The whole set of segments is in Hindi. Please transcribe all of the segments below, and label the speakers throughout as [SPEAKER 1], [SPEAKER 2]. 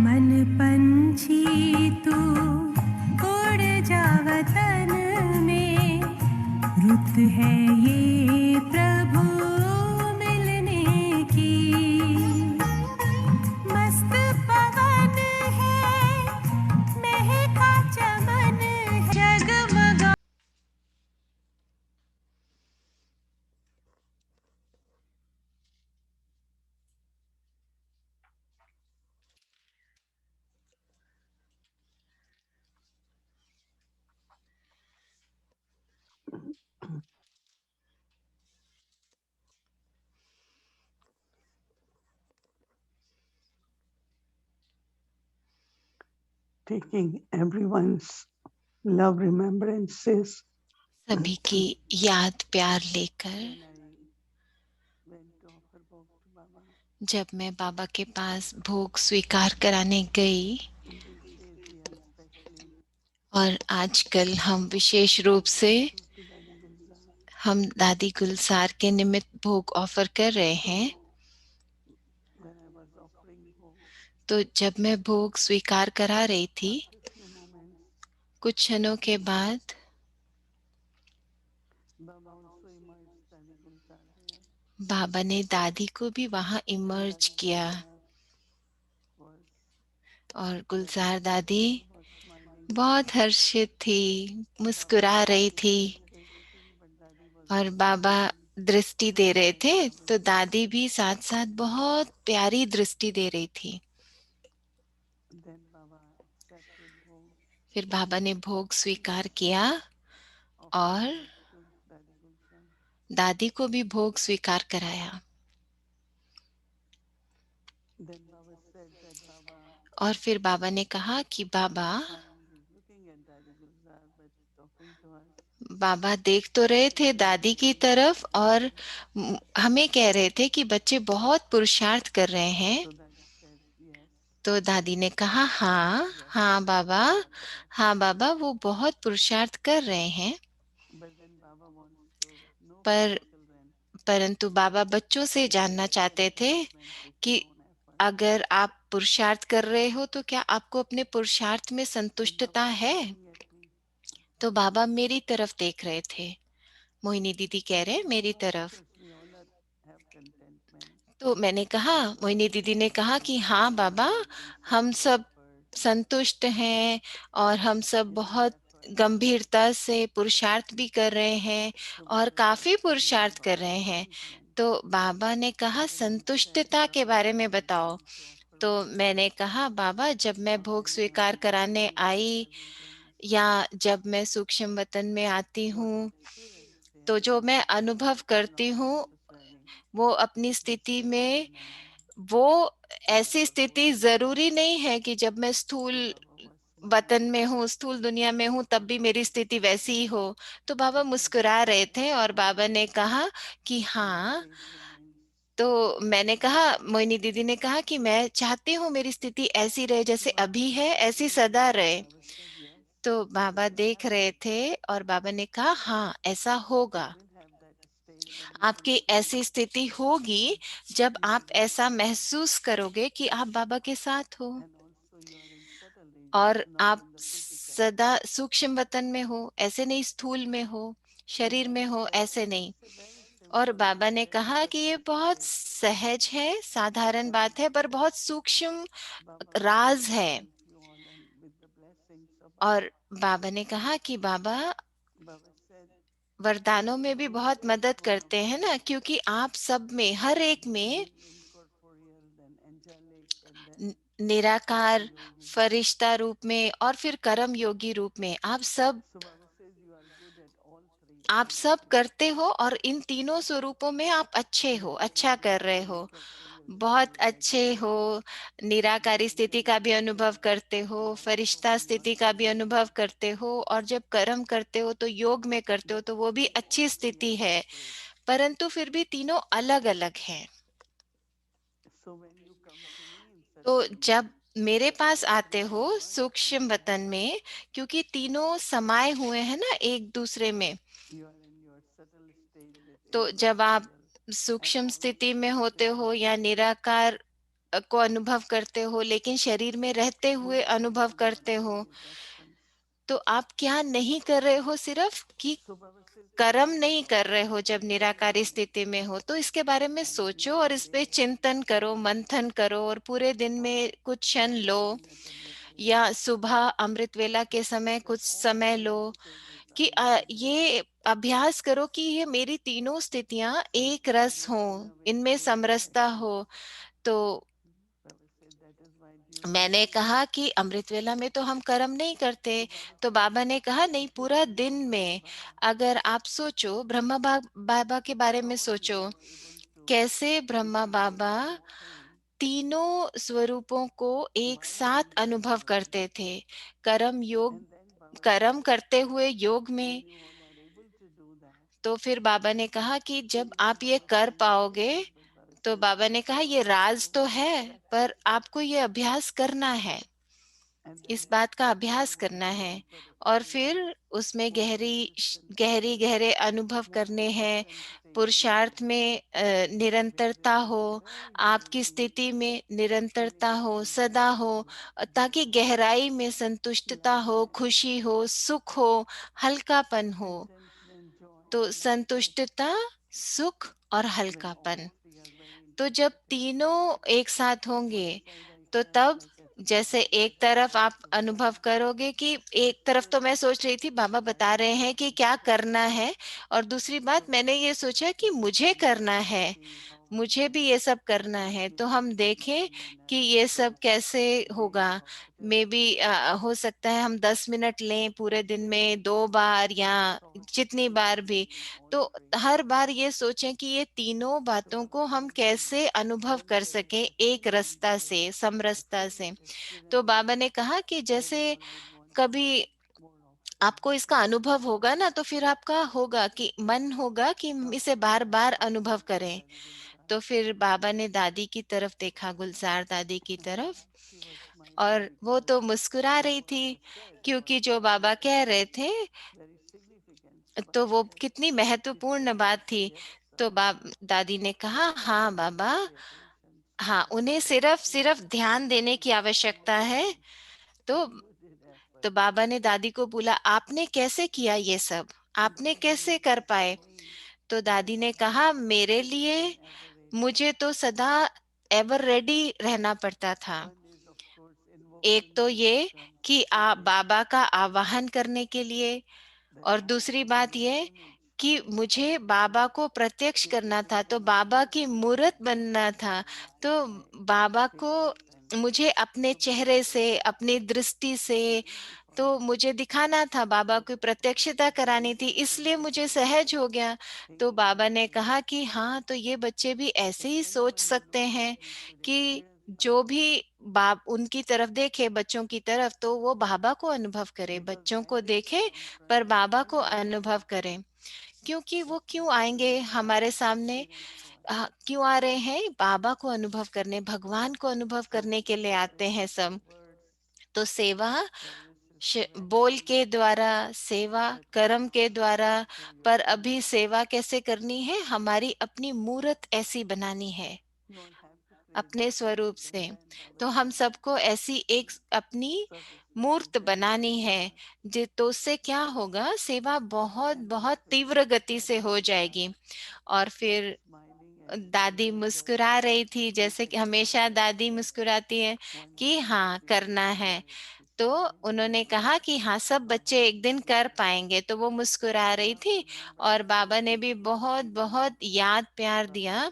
[SPEAKER 1] मन पंछी तू उड़ जा वतन में, रुत है ये प्रभु मिलने की। मस्त पवन है, महका चमन है, जगमगा।
[SPEAKER 2] Taking everyone's love remembrances,
[SPEAKER 3] सभी की याद प्यार लेकर
[SPEAKER 2] went to offer bhog to Baba.
[SPEAKER 3] जब मैं बाबा के पास भोग स्वीकार कराने गई,
[SPEAKER 2] And these days we are especially
[SPEAKER 3] और आजकल हम विशेष रूप से
[SPEAKER 2] to Daddy Gulzar.
[SPEAKER 3] हम दादी गुलजार के निमित्त भोग ऑफर कर रहे हैं।
[SPEAKER 2] When I was offering bhog,
[SPEAKER 3] तो जब मैं भोग स्वीकार करा रही थी,
[SPEAKER 2] after a few moments,
[SPEAKER 3] कुछ क्षणों के बाद
[SPEAKER 2] Baba also emerged, Daddy Gulzar there.
[SPEAKER 3] बाबा ने दादी को भी वहां इमर्ज
[SPEAKER 2] Daddy
[SPEAKER 3] किया,
[SPEAKER 2] Gulzar was
[SPEAKER 3] और
[SPEAKER 2] very
[SPEAKER 3] गुलजार
[SPEAKER 2] happy,
[SPEAKER 3] दादी
[SPEAKER 2] was smiling.
[SPEAKER 3] बहुत हर्षित थी,
[SPEAKER 2] Baba
[SPEAKER 3] मुस्कुरा
[SPEAKER 2] was
[SPEAKER 3] रही थी,
[SPEAKER 2] giving dristy, but Daddy was
[SPEAKER 3] और
[SPEAKER 2] very
[SPEAKER 3] बाबा
[SPEAKER 2] smiling.
[SPEAKER 3] दृष्टि दे रहे
[SPEAKER 2] Very
[SPEAKER 3] थे
[SPEAKER 2] loving.
[SPEAKER 3] तो दादी भी साथ साथ बहुत प्यारी दृष्टि दे रही थी।
[SPEAKER 2] Then Baba accepted bhog,
[SPEAKER 3] फिर बाबा ने भोग स्वीकार किया
[SPEAKER 2] offered
[SPEAKER 3] और
[SPEAKER 2] bhog to Daddy Gulzar.
[SPEAKER 3] दादी को भी भोग स्वीकार कराया।
[SPEAKER 2] Then Baba said that Baba
[SPEAKER 3] और फिर बाबा ने कहा कि बाबा
[SPEAKER 2] fine, he's looking at Daddy Gulzar but talking to us.
[SPEAKER 3] बाबा देख तो रहे थे दादी की तरफ और हमें कह रहे थे कि बच्चे बहुत पुरुषार्थ कर रहे हैं।
[SPEAKER 2] So Daddy said yes.
[SPEAKER 3] तो दादी ने कहा हाँ हाँ बाबा, हाँ बाबा, वो बहुत पुरुषार्थ कर रहे हैं।
[SPEAKER 2] But then Baba wants to know from
[SPEAKER 3] पर
[SPEAKER 2] the children
[SPEAKER 3] परंतु बाबा बच्चों से जानना चाहते थे कि अगर आप पुरुषार्थ कर रहे हो तो क्या आपको अपने पुरुषार्थ में संतुष्टता है। तो बाबा मेरी तरफ देख रहे थे, मोहिनी दीदी कह रहे हैं मेरी तरफ। तो मैंने कहा, मोहिनी दीदी ने कहा कि हाँ बाबा, हम सब संतुष्ट हैं और हम सब बहुत गंभीरता से पुरुषार्थ भी कर रहे हैं और काफी पुरुषार्थ कर रहे हैं। तो बाबा ने कहा संतुष्टता के बारे में बताओ। तो मैंने कहा बाबा, जब मैं भोग स्वीकार कराने आई या जब मैं सूक्ष्म वतन में आती हूँ तो जो मैं अनुभव करती हूँ वो अपनी स्थिति में, वो ऐसी स्थिति जरूरी नहीं है कि जब मैं स्थूल वतन में हूँ, स्थूल दुनिया में हूँ, तब भी मेरी स्थिति वैसी ही हो। तो बाबा मुस्कुरा रहे थे और बाबा ने कहा कि हाँ। तो मैंने कहा, मोहिनी दीदी ने कहा कि मैं चाहती हूँ मेरी स्थिति ऐसी रहे जैसे अभी है, ऐसी सदा रहे। तो बाबा देख रहे थे और बाबा ने कहा हाँ ऐसा होगा, आपकी ऐसी स्थिति होगी जब आप ऐसा महसूस करोगे कि आप बाबा के साथ हो और आप सदा सूक्ष्म वतन में हो, ऐसे नहीं स्थूल में हो, शरीर में हो, ऐसे नहीं। और बाबा ने कहा कि ये बहुत सहज है, साधारण बात है, पर बहुत सूक्ष्म राज है। और बाबा ने कहा कि बाबा वरदानों में भी बहुत मदद करते हैं ना, क्योंकि आप सब में, हर एक में निराकार, फरिश्ता रूप में और फिर कर्म योगी रूप में, आप सब आप सब करते हो और इन तीनों स्वरूपों में आप अच्छे हो, अच्छा कर रहे हो, बहुत अच्छे हो, निराकारी स्थिति का भी अनुभव करते हो, फरिश्ता स्थिति का भी अनुभव करते हो, और जब कर्म करते हो तो योग में करते हो तो वो भी अच्छी स्थिति है, परंतु फिर भी तीनों अलग अलग हैं। तो जब मेरे पास आते हो सूक्ष्म वतन में, क्योंकि तीनों समाये हुए हैं ना एक दूसरे में, तो जब आप सूक्ष्म स्थिति में होते हो या निराकार को अनुभव करते हो लेकिन शरीर में रहते हुए अनुभव करते हो, तो आप क्या नहीं कर रहे हो, सिर्फ कि कर्म नहीं कर रहे हो जब निराकारी स्थिति में हो, तो इसके बारे में सोचो और इस पे चिंतन करो, मंथन करो, और पूरे दिन में कुछ क्षण लो या सुबह अमृत वेला के समय कुछ समय लो कि ये अभ्यास करो कि ये मेरी तीनों स्थितियां एक रस हो, इनमें समरसता हो। तो मैंने कहा कि अमृत वेला में तो हम कर्म नहीं करते, तो बाबा ने कहा नहीं, पूरा दिन में अगर आप सोचो, बाबा के बारे में सोचो, कैसे ब्रह्मा बाबा तीनों स्वरूपों को एक साथ अनुभव करते थे, कर्म करते हुए योग में। तो फिर बाबा ने कहा कि जब आप ये कर पाओगे, तो बाबा ने कहा ये राज तो है, पर आपको ये अभ्यास करना है, इस बात का अभ्यास करना है, और फिर उसमें गहरे अनुभव करने हैं, पुरुषार्थ में निरंतरता हो, आपकी स्थिति में निरंतरता हो, सदा हो, ताकि गहराई में संतुष्टता हो, खुशी हो, सुख हो, हल्कापन हो। तो संतुष्टता, सुख और हल्कापन, तो जब तीनों एक साथ होंगे, तो तब जैसे एक तरफ आप अनुभव करोगे कि एक तरफ तो मैं सोच रही थी बाबा बता रहे हैं कि क्या करना है, और दूसरी बात मैंने ये सोचा कि मुझे करना है, मुझे भी ये सब करना है, तो हम देखें कि ये सब कैसे होगा। मे बी हो सकता है हम 10 मिनट लें पूरे दिन में 2 बार या जितनी बार भी, तो हर बार ये सोचें कि ये तीनों बातों को हम कैसे अनुभव कर सकें एक रसता से, समरसता से। तो बाबा ने कहा कि जैसे कभी आपको इसका अनुभव होगा ना, तो फिर आपका होगा कि मन होगा कि हम इसे बार बार अनुभव करें। तो फिर बाबा ने दादी की तरफ देखा, गुलजार दादी की तरफ, और वो तो मुस्कुरा रही थी, क्योंकि जो बाबा कह रहे थे तो वो कितनी महत्वपूर्ण बात थी। तो दादी ने कहा हाँ बाबा, हाँ उन्हें सिर्फ सिर्फ ध्यान देने की आवश्यकता है। तो बाबा ने दादी को बोला, आपने कैसे किया ये सब, आपने कैसे कर पाए? तो दादी ने कहा, मेरे लिए मुझे तो सदा एवर रेडी रहना पड़ता था। एक तो ये कि आप बाबा का आवाहन करने के लिए, और दूसरी बात ये कि मुझे बाबा को प्रत्यक्ष करना था, तो बाबा की मूर्त बनना था। तो बाबा को मुझे अपने चेहरे से, अपनी दृष्टि से तो मुझे दिखाना था, बाबा की प्रत्यक्षता करानी थी, इसलिए मुझे सहज हो गया। तो बाबा ने कहा कि हाँ, तो ये बच्चे भी ऐसे ही सोच सकते हैं कि जो भी बाप उनकी तरफ देखे, बच्चों की तरफ, तो वो बाबा को अनुभव करे, बच्चों को देखे पर बाबा को अनुभव करें। क्योंकि वो क्यों आएंगे हमारे सामने, क्यों आ रहे हैं? बाबा को अनुभव करने, भगवान को अनुभव करने के लिए आते हैं सब। तो सेवा बोल के द्वारा, सेवा कर्म के द्वारा, पर अभी सेवा कैसे करनी है? हमारी अपनी मूर्त ऐसी बनानी है अपने स्वरूप से। तो हम सबको ऐसी एक अपनी मूर्त बनानी है, तो उससे क्या होगा, सेवा बहुत बहुत तीव्र गति से हो जाएगी। और फिर दादी मुस्कुरा रही थी, जैसे कि हमेशा दादी मुस्कुराती है कि हाँ करना है। तो उन्होंने कहा कि हाँ सब बच्चे एक दिन कर पाएंगे, तो वो मुस्कुरा रही थी, और बाबा ने भी बहुत बहुत याद प्यार दिया,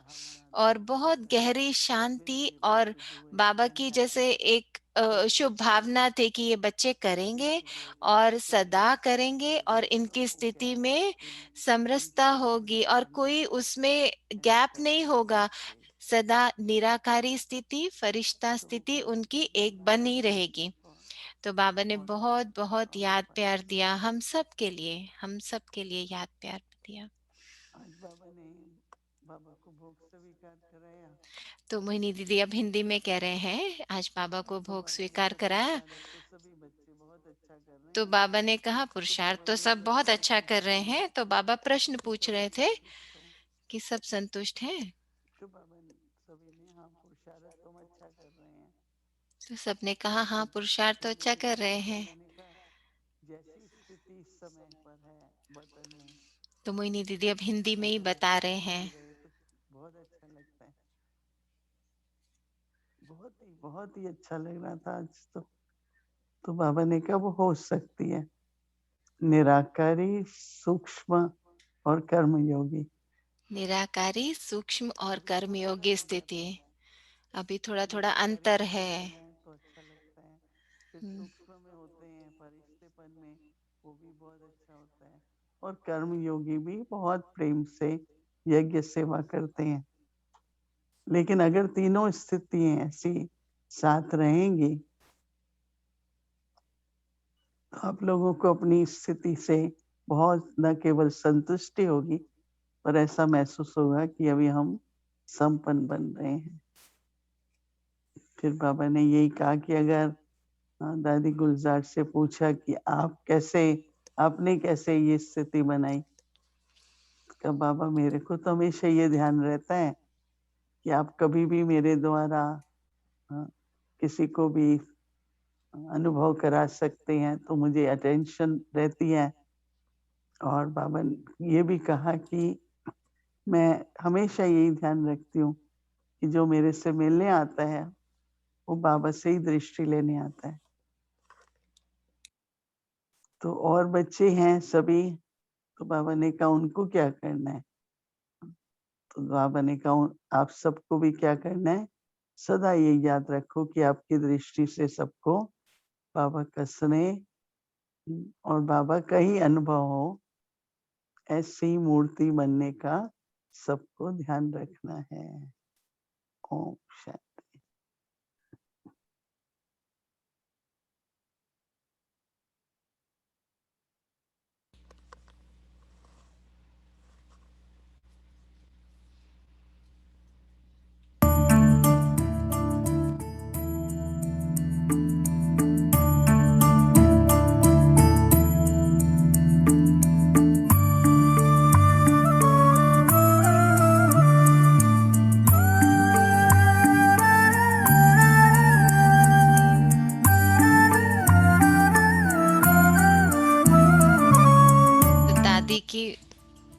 [SPEAKER 3] और बहुत गहरी शांति, और बाबा की जैसे एक शुभ भावना थी कि ये बच्चे करेंगे और सदा करेंगे और इनकी स्थिति में समरसता होगी और कोई उसमें गैप नहीं होगा। सदा निराकारी स्थिति, फरिश्ता स्थिति उनकी एक बनी रहेगी। तो बाबा ने बहुत बहुत याद प्यार दिया हम सब के लिए, हम सब के लिए याद प्यार दिया।
[SPEAKER 2] आज बाबा ने बाबा को भोग स्वीकार कराया।
[SPEAKER 3] तो मोहिनी दीदी अब हिंदी में कह रहे हैं, आज बाबा को भोग स्वीकार कराया।
[SPEAKER 2] तो सभी बच्चे बहुत अच्छा कर रहे
[SPEAKER 3] तो
[SPEAKER 2] हैं।
[SPEAKER 3] बाबा ने कहा पुरुषार्थ तो सब बहुत अच्छा कर रहे हैं। तो बाबा प्रश्न पूछ रहे थे कि सब संतुष्ट हैं?
[SPEAKER 2] तो बाबा ने सभी ने हाँ पुरुषार्थ तुम अच्छा कर रहे हैं।
[SPEAKER 3] तो सबने कहा हाँ पुरुषार्थ तो अच्छा कर रहे हैं।
[SPEAKER 2] मैंने कहा जैसी स्थिति इस समय पर है वतन में,
[SPEAKER 3] तो मोहिनी दीदी अब हिंदी में ही बता रहे हैं।
[SPEAKER 2] तो बहुत अच्छा लगता है। बहुत ही अच्छा लग रहा था आज तो बाबा ने कहा वो हो सकती है निराकारी, सूक्ष्म और कर्मयोगी।
[SPEAKER 3] निराकारी, सूक्ष्म और कर्मयोगी स्थिति, अभी थोड़ा थोड़ा अंतर है।
[SPEAKER 2] तो अच्छा लगता है। फिर सूक्ष्म में होते हैं, फरिश्तेपन में वो भी बहुत अच्छा होता है। और कर्मयोगी भी बहुत प्रेम से यज्ञ सेवा करते हैं। लेकिन अगर तीनों स्थितियां ऐसी साथ रहेंगी तो आप लोगों को अपनी स्थिति से बहुत न केवल संतुष्टि होगी पर ऐसा महसूस होगा कि अभी हम संपन्न बन रहे हैं। फिर बाबा ने यही कहा कि अगर दादी गुलजार से पूछा कि आपने कैसे ये स्थिति बनाई, तो बाबा मेरे को तो हमेशा ये ध्यान रहता है कि आप कभी भी मेरे द्वारा किसी को भी अनुभव करा सकते हैं, तो मुझे अटेंशन रहती है। और बाबा ने ये भी कहा कि मैं हमेशा यही ध्यान रखती हूँ कि जो मेरे से मिलने आता है वो बाबा से ही दृष्टि लेने आता है। तो और बच्चे हैं सभी, तो बाबा ने कहा उनको क्या करना है? तो बाबा ने कहा आप सबको भी क्या करना है, सदा ये याद रखो कि आपकी दृष्टि से सबको बाबा का स्नेह और बाबा का ही अनुभव हो, ऐसी मूर्ति बनने का सबको ध्यान रखना है। ओम शांति।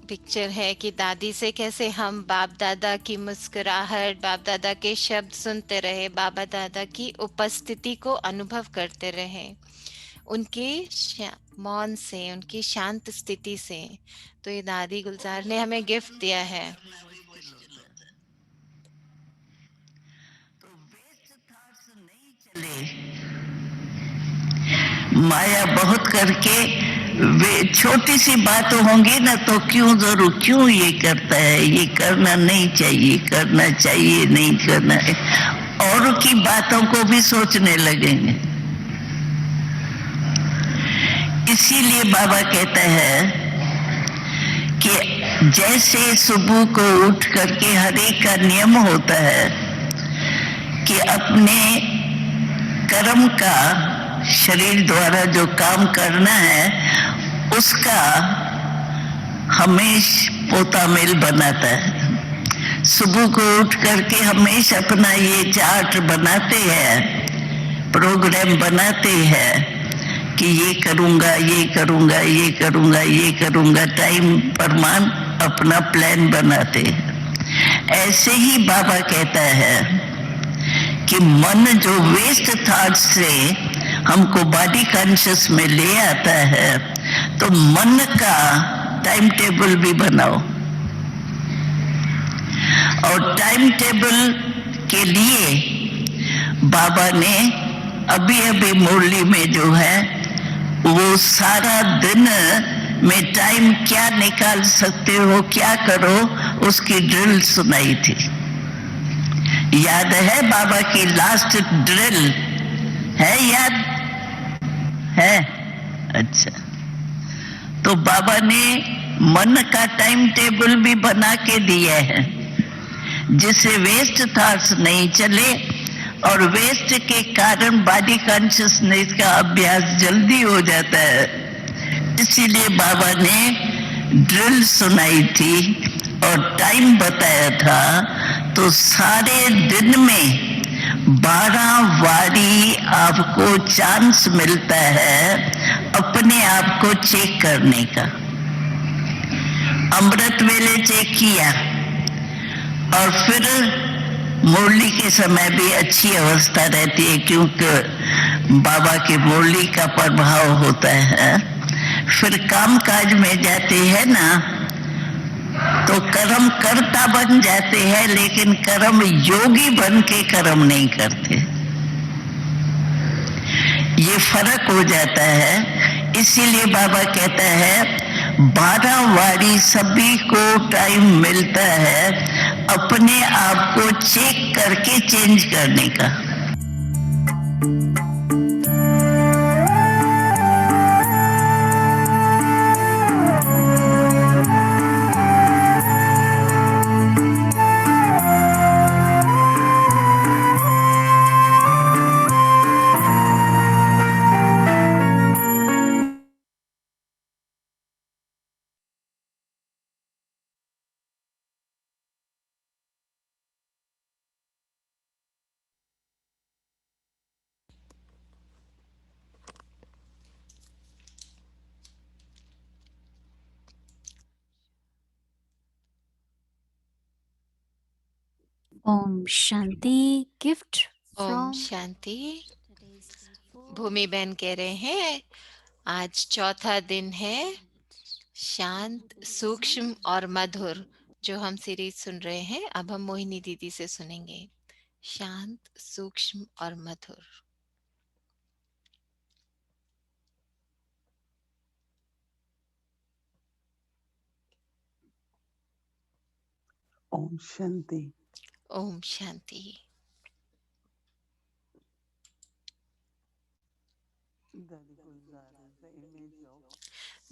[SPEAKER 3] पिक्चर है कि दादी से कैसे हम बाप दादा की मुस्कुराहट, बाप दादा के शब्द सुनते रहे, बाबा दादा की उपस्थिति को अनुभव करते रहे, उनके मौन से, उनकी शांत स्थिति से। तो ये दादी गुलजार ने हमें गिफ्ट दिया है।
[SPEAKER 4] माया बहुत करके वे छोटी सी बात होंगी ना तो क्यों ये करता है, ये करना नहीं चाहिए, करना चाहिए, नहीं करना है, औरों की बातों को भी सोचने लगेंगे। इसीलिए बाबा कहता है कि जैसे सुबह को उठ करके हर एक का नियम होता है कि अपने कर्म का शरीर द्वारा जो काम करना है उसका हमेशा पोता मेल बनाता है। सुबह को उठ करके हमेशा अपना ये चार्ट बनाते हैं, प्रोग्राम बनाते हैं कि ये करूँगा, ये करूँगा, ये करूँगा, ये करूँगा, टाइम प्रमाण अपना प्लान बनाते हैं। ऐसे ही बाबा कहता है कि मन जो वेस्ट थॉट से हमको बॉडी कॉन्शियस में ले आता है, तो मन का टाइम टेबल भी बनाओ। और टाइम टेबल के लिए बाबा ने अभी अभी मुरली में जो है वो सारा दिन में टाइम क्या निकाल सकते हो, क्या करो, उसकी ड्रिल सुनाई थी। याद है बाबा की लास्ट ड्रिल? है याद है? अच्छा, तो बाबा ने मन का टाइम टेबल भी बना के दिया है जिससे वेस्ट थॉट्स नहीं चले और वेस्ट के कारण बॉडी कॉन्शियसनेस का अभ्यास जल्दी हो जाता है। इसीलिए बाबा ने ड्रिल सुनाई थी और टाइम बताया था। तो सारे दिन में 12 बारी आपको चांस मिलता है अपने आप को चेक करने का। अमृत वेले चेक किया और फिर मुरली के समय भी अच्छी अवस्था रहती है क्योंकि बाबा की मुरली का प्रभाव होता है। फिर काम काज में जाते हैं ना तो कर्म करता बन जाते हैं, लेकिन कर्म योगी बन के कर्म नहीं करते। ये फर्क हो जाता है। इसीलिए बाबा कहता है 12 बारी सभी को टाइम मिलता है अपने आप को चेक करके चेंज करने का।
[SPEAKER 5] Om Shanti. Gift
[SPEAKER 3] Om
[SPEAKER 5] from
[SPEAKER 3] शांति। भूमि बहन कह रहे हैं आज चौथा दिन है शांत, सूक्ष्म और मधुर, जो हम सीरीज सुन रहे हैं। अब हम मोहिनी दीदी से सुनेंगे शांत, सूक्ष्म और मधुर।
[SPEAKER 2] ओम शांति।
[SPEAKER 3] ओम शांति।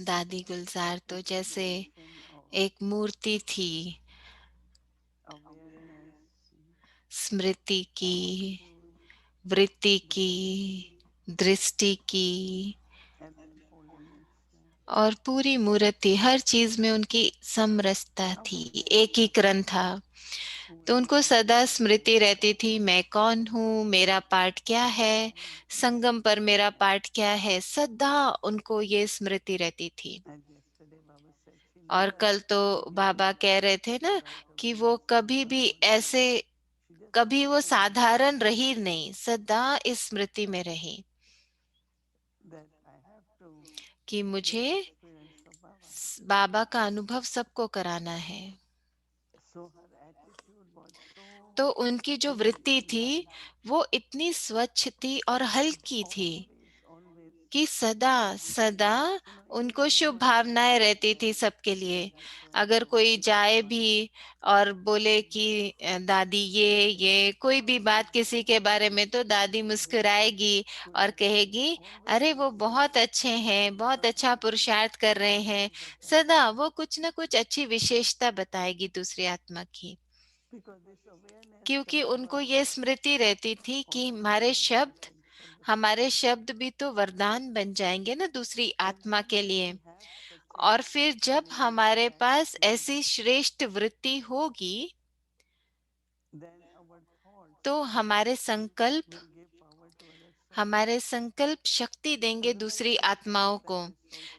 [SPEAKER 3] दादी गुलजार तो जैसे एक मूर्ति थी स्मृति की, वृत्ति की, दृष्टि की और पूरी मूर्ति, हर चीज में उनकी समरसता थी, एकीकरण था। तो उनको सदा स्मृति रहती थी, मैं कौन हूँ, मेरा पार्ट क्या है, संगम पर मेरा पार्ट क्या है, सदा उनको ये स्मृति रहती थी। और कल तो बाबा कह रहे थे ना कि वो कभी भी ऐसे, कभी वो साधारण रही नहीं, सदा इस स्मृति में रही कि मुझे बाबा का अनुभव सबको कराना है। तो उनकी जो वृत्ति थी वो इतनी स्वच्छ थी और हल्की थी कि सदा सदा उनको शुभ भावनाएं रहती थी सबके लिए। अगर कोई जाए भी और बोले कि दादी ये कोई भी बात किसी के बारे में, तो दादी मुस्कुराएगी और कहेगी अरे वो बहुत अच्छे हैं, बहुत अच्छा पुरुषार्थ कर रहे हैं। सदा वो कुछ ना कुछ अच्छी विशेषता बताएगी दूसरी आत्मा की, क्योंकि उनको ये स्मृति रहती थी कि हमारे शब्द भी तो वरदान बन जाएंगे ना दूसरी आत्मा के लिए। और फिर जब हमारे पास ऐसी श्रेष्ठ वृत्ति होगी तो हमारे संकल्प शक्ति देंगे दूसरी आत्माओं को।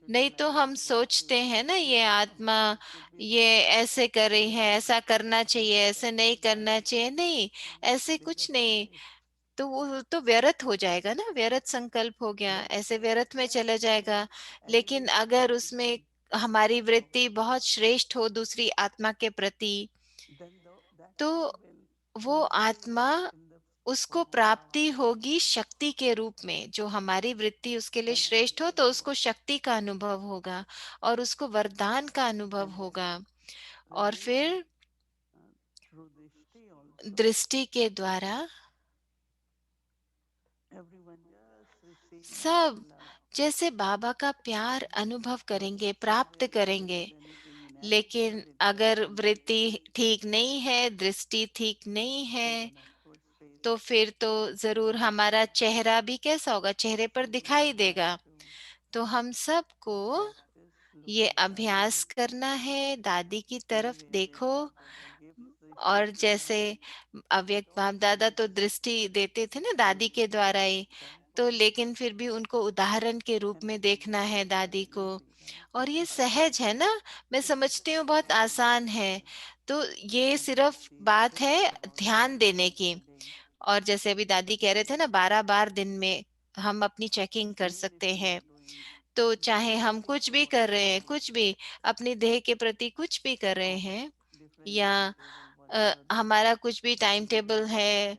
[SPEAKER 3] नहीं तो हम सोचते हैं ना ये आत्मा ये ऐसे कर रही है, ऐसा करना चाहिए, ऐसे नहीं करना चाहिए। नहीं, ऐसे कुछ नहीं। तो वो तो व्यर्थ हो जाएगा ना, व्यर्थ संकल्प हो गया, ऐसे व्यर्थ में चला जाएगा। लेकिन अगर उसमें हमारी वृत्ति बहुत श्रेष्ठ हो दूसरी आत्मा के प्रति, तो वो आत्मा उसको प्राप्ति होगी शक्ति के रूप में। जो हमारी वृत्ति उसके लिए श्रेष्ठ हो तो उसको शक्ति का अनुभव होगा और उसको वरदान का अनुभव होगा। और फिर
[SPEAKER 2] through Drishti also,
[SPEAKER 3] दृष्टि के द्वारा
[SPEAKER 2] everyone just receive
[SPEAKER 3] सब
[SPEAKER 2] love.
[SPEAKER 3] जैसे बाबा का प्यार अनुभव करेंगे, प्राप्त करेंगे। लेकिन अगर वृत्ति ठीक नहीं है, दृष्टि ठीक नहीं है, तो फिर तो जरूर हमारा चेहरा भी कैसा होगा, चेहरे पर दिखाई देगा। तो हम सबको ये अभ्यास करना है, दादी की तरफ देखो। और जैसे अव्यक्त बाप दादा तो दृष्टि देते थे ना दादी के द्वारा ही, तो लेकिन फिर भी उनको उदाहरण के रूप में देखना है दादी को। और ये सहज है ना, मैं समझती हूँ बहुत आसान है। तो ये सिर्फ बात है ध्यान देने की। और जैसे अभी दादी कह रहे थे ना, 12 बार दिन में हम अपनी चेकिंग कर सकते हैं। तो चाहे हम कुछ भी कर रहे हैं, कुछ भी अपनी देह के प्रति कुछ भी कर रहे हैं, या हमारा कुछ भी टाइम टेबल है,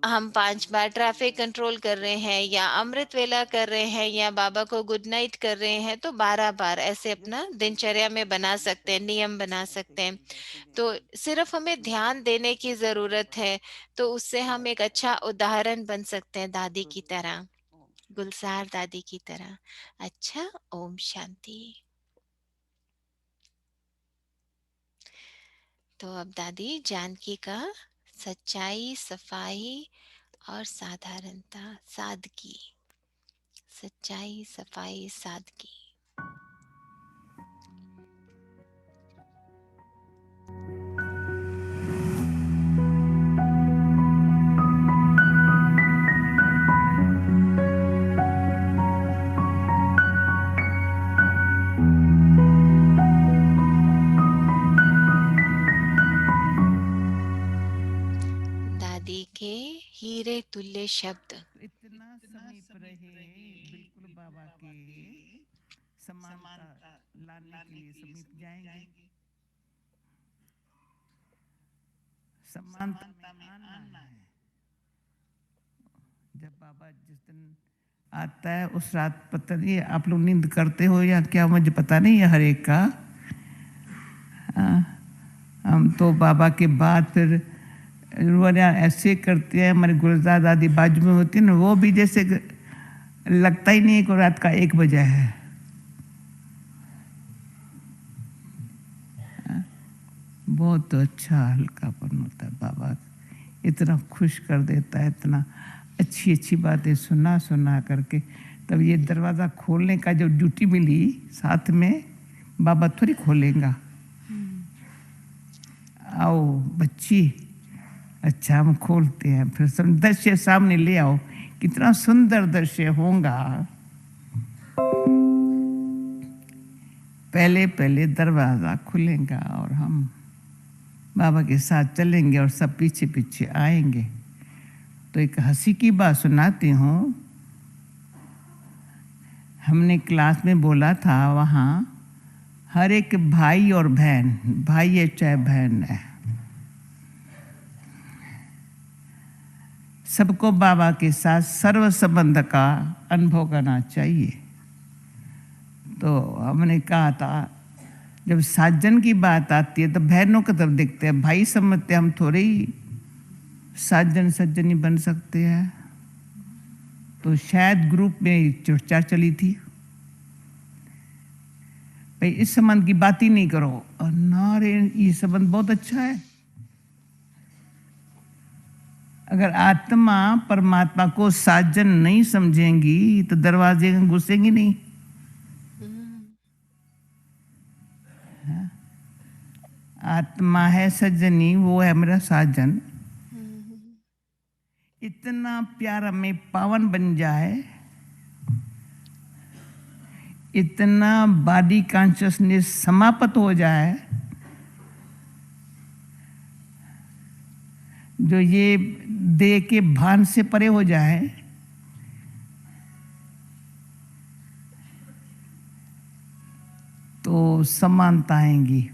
[SPEAKER 3] हम 5 बार ट्रैफिक कंट्रोल कर रहे हैं, या अमृत वेला कर रहे हैं, या बाबा को गुड नाइट कर रहे हैं, तो 12 बार ऐसे अपना दिनचर्या में बना सकते हैं, नियम बना सकते हैं। तो सिर्फ हमें ध्यान देने की जरूरत है, तो उससे हम एक अच्छा उदाहरण बन सकते हैं दादी की तरह, गुलजार दादी की तरह। अच्छा, ओम शांति। तो अब दादी जानकी का सच्चाई, सफाई और साधारणता, सादगी, सच्चाई, सफाई, सादगी। दादी के हीरे तुल्य शब्द।
[SPEAKER 6] इतना समीप रहे, बिल्कुल बाबा के समानता लाने के लिए समीप जाएंगे। समानता में आना है। जब बाबा जिस दिन आता है उस रात, पता नहीं आप लोग नींद करते हो या क्या, मुझे पता नहीं है हर एक का। हम तो बाबा के बाद फिर ऐसे करते हैं, हमारे गुलजार दादी बाजू में होती है ना, वो भी जैसे लगता ही नहीं कि रात का 1 बजे है। बहुत अच्छा हल्कापन होता है। बाबा इतना खुश कर देता है, इतना अच्छी अच्छी बातें सुना सुना करके। तब ये दरवाज़ा खोलने का जो ड्यूटी मिली साथ में, बाबा थोड़ी खोलेगा। आओ बच्ची, अच्छा हम खोलते हैं। फिर सब दृश्य सामने ले आओ, कितना सुंदर दृश्य होगा। पहले पहले दरवाज़ा खुलेगा और हम बाबा के साथ चलेंगे और सब पीछे पीछे आएंगे। तो एक हंसी की बात सुनाती हूँ। हमने क्लास में बोला था, वहाँ हर एक भाई और बहन, भाई है चाहे बहन है, सबको बाबा के साथ सर्व संबंध का अनुभव करना चाहिए। तो हमने कहा था, जब साजन की बात आती है तो बहनों की तरफ देखते हैं, भाई समझते हैं, हम थोड़े ही साजन सज्जनी बन सकते हैं। तो शायद ग्रुप में चर्चा चली थी, भाई इस संबंध की बात ही नहीं करो। और नारे, ये संबंध बहुत अच्छा है। अगर आत्मा परमात्मा को साजन नहीं समझेंगी तो दरवाजे में घुसेंगी नहीं। आत्मा है सज्जनी, वो है मेरा साजन। इतना प्यारा में पावन बन जाए, इतना बॉडी कॉन्शियसनेस समाप्त हो जाए, जो ये देह के भान से परे हो जाए, तो समानता आएंगी।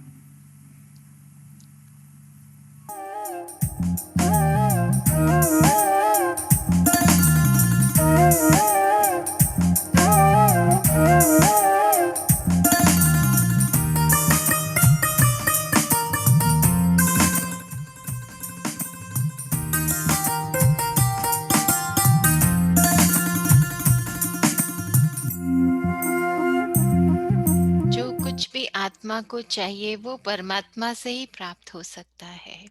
[SPEAKER 3] परमात्मा को चाहिए वो परमात्मा से ही प्राप्त हो सकता है।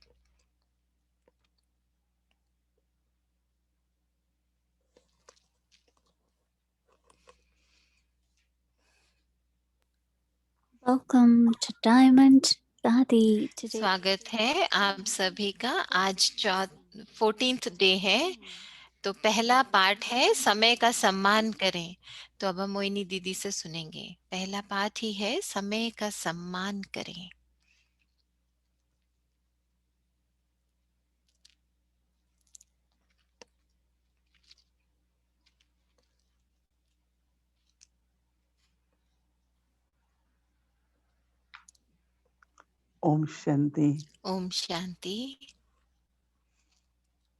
[SPEAKER 5] Welcome to Diamond Dadi today.
[SPEAKER 3] स्वागत है आप सभी का। आज 14th डे है, तो पहला पार्ट है समय का सम्मान करें। तो अब हम मोहिनी दीदी से सुनेंगे। पहला पार्ट ही है समय का सम्मान करें।
[SPEAKER 2] ओम शांति।
[SPEAKER 3] ओम शांति।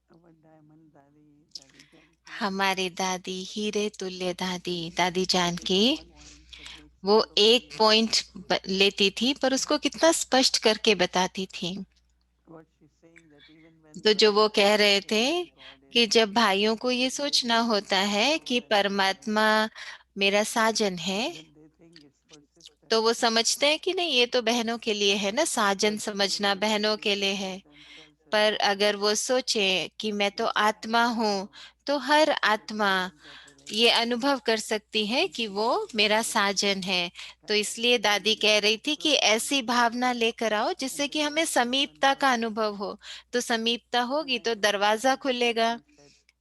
[SPEAKER 2] Our diamond दादी दादी जानकी
[SPEAKER 3] हमारे दादी हीरे तुल्य दादी दादी जानकी
[SPEAKER 2] point सबने
[SPEAKER 3] वो
[SPEAKER 2] इसको
[SPEAKER 3] एक पॉइंट लेती थी पर उसको कितना स्पष्ट करके बताती थी।
[SPEAKER 2] what she's saying that even when
[SPEAKER 3] तो जो वो
[SPEAKER 2] brothers
[SPEAKER 3] कह रहे
[SPEAKER 2] think
[SPEAKER 3] थे
[SPEAKER 2] that God is
[SPEAKER 3] कि जब भाइयों को
[SPEAKER 2] my
[SPEAKER 3] ये
[SPEAKER 2] relative
[SPEAKER 3] सोचना होता है कि
[SPEAKER 2] or
[SPEAKER 3] परमात्मा मेरा साजन है,
[SPEAKER 2] then they think it's for sister.
[SPEAKER 3] तो वो समझते हैं कि नहीं, ये तो बहनों के लिए है ना, साजन
[SPEAKER 2] But when
[SPEAKER 3] समझना
[SPEAKER 2] they
[SPEAKER 3] बहनों के
[SPEAKER 2] really
[SPEAKER 3] लिए
[SPEAKER 2] look
[SPEAKER 3] है।
[SPEAKER 2] at themselves as
[SPEAKER 3] पर अगर वो
[SPEAKER 2] brothers,
[SPEAKER 3] सोचे कि मैं तो
[SPEAKER 2] then
[SPEAKER 3] आत्मा
[SPEAKER 2] every
[SPEAKER 3] हूँ,
[SPEAKER 2] soul
[SPEAKER 3] तो हर
[SPEAKER 2] can
[SPEAKER 3] आत्मा
[SPEAKER 2] experience that
[SPEAKER 3] ये
[SPEAKER 2] relationship.
[SPEAKER 3] अनुभव कर सकती है कि वो मेरा साजन है। तो इसलिए दादी कह रही थी कि ऐसी भावना लेकर आओ जिससे कि हमें समीपता का अनुभव हो। तो समीपता होगी तो दरवाजा खुलेगा।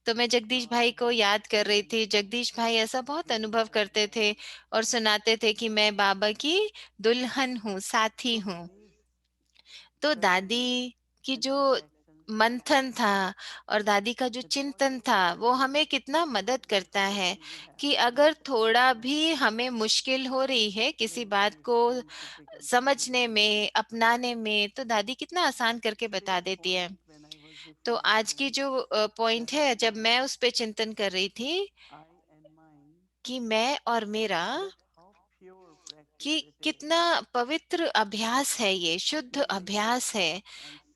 [SPEAKER 3] तो मैं जगदीश भाई को याद कर रही थी। जगदीश भाई ऐसा बहुत अनुभव करते थे और सुनाते थे कि मैं बाबा की दुल्हन हूँ, साथी हूँ। तो दादी की जो मंथन था और दादी का जो चिंतन था वो हमें कितना मदद करता है कि अगर थोड़ा भी हमें मुश्किल हो रही है किसी बात को समझने में, अपनाने में, तो दादी कितना आसान करके बता देती है। तो आज की जो पॉइंट है, जब मैं उस पे चिंतन कर रही थी कि मैं और मेरा, कि कितना पवित्र अभ्यास है, ये शुद्ध अभ्यास है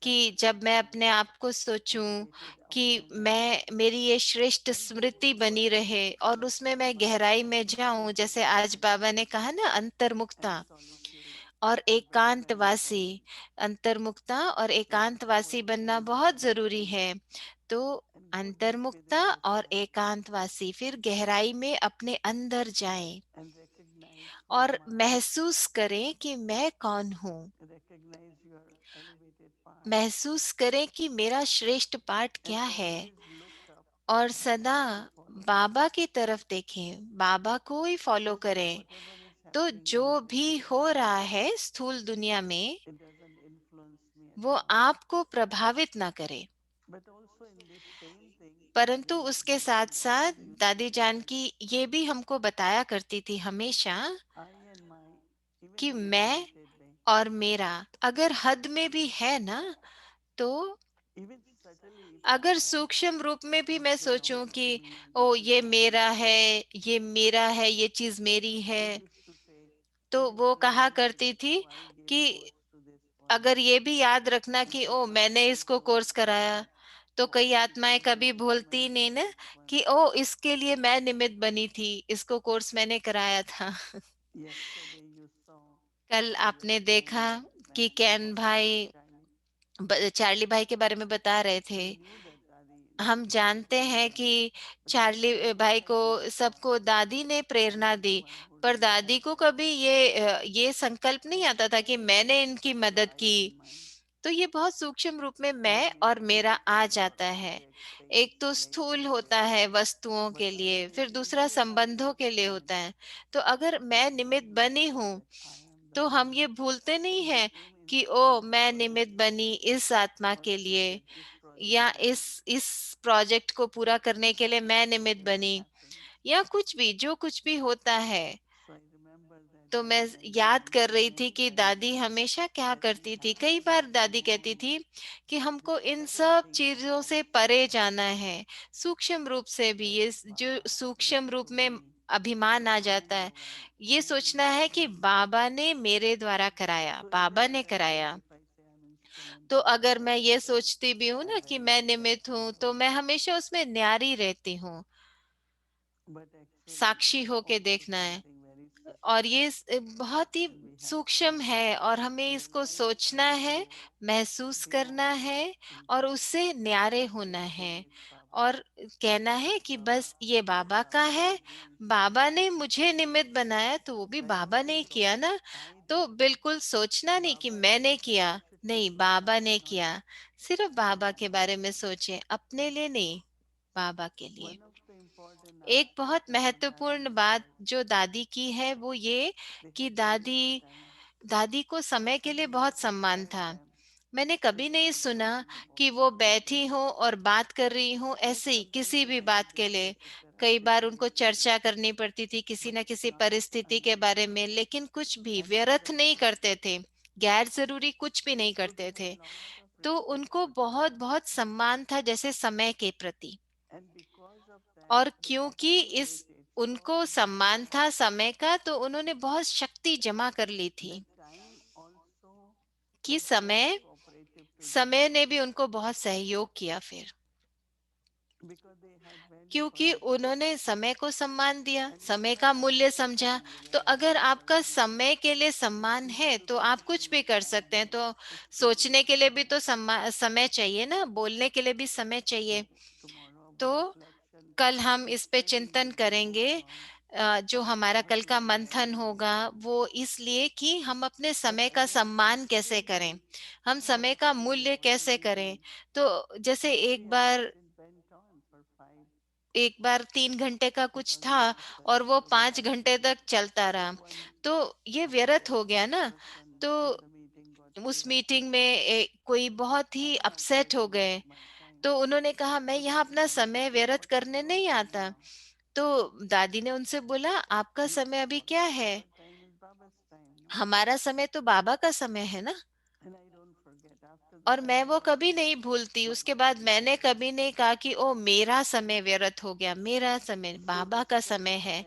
[SPEAKER 3] कि जब मैं अपने आप को सोचूं कि मैं, मेरी ये श्रेष्ठ स्मृति बनी रहे और उसमें मैं गहराई में जाऊं, जैसे आज बाबा ने कहा ना, अंतर्मुक्ता और एकांतवासी। अंतर्मुक्ता और एकांतवासी बनना बहुत जरूरी है। तो अंतर्मुक्ता और एकांतवासी, फिर गहराई में अपने अंदर जाएं और महसूस करें कि मैं कौन हूँ। महसूस करें कि मेरा श्रेष्ठ पाठ क्या है और सदा बाबा की तरफ देखें, बाबा को ही फॉलो करें। तो जो भी हो रहा है स्थूल दुनिया में, वो आपको प्रभावित ना करे। परंतु उसके साथ साथ दादी जान की ये भी हमको बताया करती थी हमेशा कि मैं और मेरा अगर हद में भी है ना, तो अगर सूक्ष्म रूप में भी मैं सोचूं कि ओ ये मेरा है, ये मेरा है, ये चीज मेरी है, तो वो कहा करती थी कि अगर ये भी याद रखना कि ओ मैंने इसको कोर्स कराया, तो कई आत्माएं कभी भूलती नहीं ना कि ओ इसके लिए मैं निमित्त बनी थी, इसको कोर्स मैंने कराया था। कल आपने देखा कि कैन भाई चार्ली भाई के बारे में बता रहे थे। हम जानते हैं कि चार्ली भाई को सबको दादी ने प्रेरणा दी, पर दादी को कभी ये संकल्प नहीं आता था कि मैंने इनकी मदद की। तो ये बहुत सूक्ष्म रूप में मैं और मेरा आ जाता है। एक तो स्थूल होता है वस्तुओं के लिए, फिर दूसरा संबंधों के लिए होता है। तो अगर मैं निमित्त बनी हूँ, तो हम ये भूलते नहीं हैं कि ओ मैं निमित्त बनी इस आत्मा के लिए, या इस प्रोजेक्ट को पूरा करने के लिए मैं निमित्त बनी, या कुछ भी, जो कुछ भी होता है। तो मैं याद कर रही थी कि दादी हमेशा क्या करती थी। कई बार दादी कहती थी कि हमको इन सब चीजों से परे जाना है, सूक्ष्म रूप से भी। ये जो सूक्ष्म रूप में अभिमान आ जाता है, ये सोचना है कि बाबा ने मेरे द्वारा कराया, बाबा ने कराया। तो अगर मैं ये सोचती भी हूँ ना कि मैं निमित्त हूँ, तो मैं हमेशा उसमें न्यारी रहती हूँ। साक्षी होके देखना है। और ये बहुत ही सूक्ष्म है और हमें इसको सोचना है, महसूस करना है और उससे न्यारे होना है और कहना है कि बस ये बाबा का है, बाबा ने मुझे निमित्त बनाया तो वो भी बाबा ने ही किया ना। तो बिल्कुल सोचना नहीं कि मैंने किया, नहीं बाबा ने किया। सिर्फ बाबा के बारे में सोचें, अपने लिए नहीं, बाबा के लिए। एक बहुत महत्वपूर्ण बात जो दादी की है वो ये कि दादी दादी को समय के लिए बहुत सम्मान था। मैंने कभी नहीं सुना कि वो बैठी हो और बात कर रही हो ऐसे ही किसी भी बात के लिए। कई बार उनको चर्चा करनी पड़ती थी किसी न किसी परिस्थिति के बारे में, लेकिन कुछ भी व्यर्थ नहीं करते थे, गैर जरूरी कुछ भी नहीं करते थे। तो उनको बहुत बहुत सम्मान था जैसे समय के प्रति। और क्योंकि इस उनको सम्मान था समय का, तो उन्होंने बहुत शक्ति जमा कर ली थी कि समय ने भी उनको बहुत सहयोग किया फिर, क्योंकि उन्होंने समय को सम्मान दिया, समय का मूल्य समझा। तो अगर आपका समय के लिए सम्मान है तो आप कुछ भी कर सकते हैं। तो सोचने के लिए भी तो समय चाहिए ना, बोलने के लिए भी समय चाहिए। तो कल हम इस पे चिंतन करेंगे। जो हमारा कल का मंथन होगा वो इसलिए कि हम अपने समय का सम्मान कैसे करें, हम समय का मूल्य कैसे करें। तो जैसे एक बार 3 घंटे का कुछ था और वो 5 घंटे तक चलता रहा, तो ये व्यर्थ हो गया ना। तो उस मीटिंग में कोई बहुत ही अपसेट हो गए, तो उन्होंने कहा मैं यहाँ अपना समय व्यर्थ करने नहीं आता। तो दादी ने उनसे बोला आपका समय अभी क्या है, हमारा समय तो बाबा का समय है ना। और मैं वो कभी नहीं भूलती। उसके बाद मैंने कभी नहीं कहा कि ओ मेरा समय व्यर्थ हो गया, मेरा समय बाबा का समय है।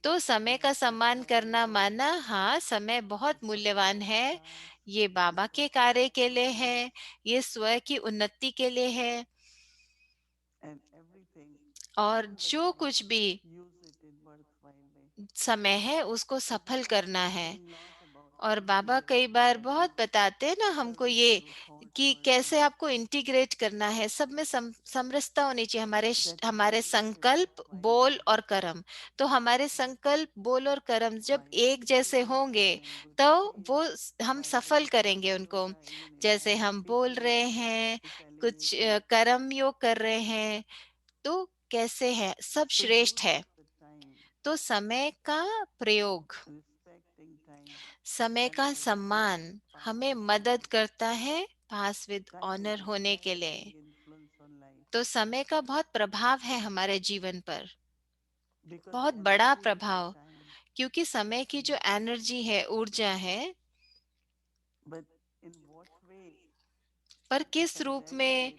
[SPEAKER 3] तो समय का सम्मान करना माना, हाँ समय बहुत मूल्यवान है, ये बाबा के कार्य के लिए है, ये स्वयं की उन्नति के लिए है। और जो कुछ भी समय है उसको सफल करना है। और बाबा कई बार बहुत बताते हैं ना हमको ये कि कैसे आपको इंटीग्रेट करना है, सब में समरसता होनी चाहिए। हमारे संकल्प, बोल और कर्म। तो हमारे संकल्प, बोल और कर्म जब एक जैसे होंगे तो वो हम सफल करेंगे उनको। जैसे हम बोल रहे हैं, कुछ कर्म योग कर रहे हैं, तो कैसे है, सब श्रेष्ठ है। तो समय का प्रयोग, समय का सम्मान हमें मदद करता है पास विद ऑनर होने के लिए। तो समय का बहुत प्रभाव है हमारे जीवन पर, बहुत बड़ा प्रभाव। क्योंकि समय की जो एनर्जी है, ऊर्जा है, पर किस रूप में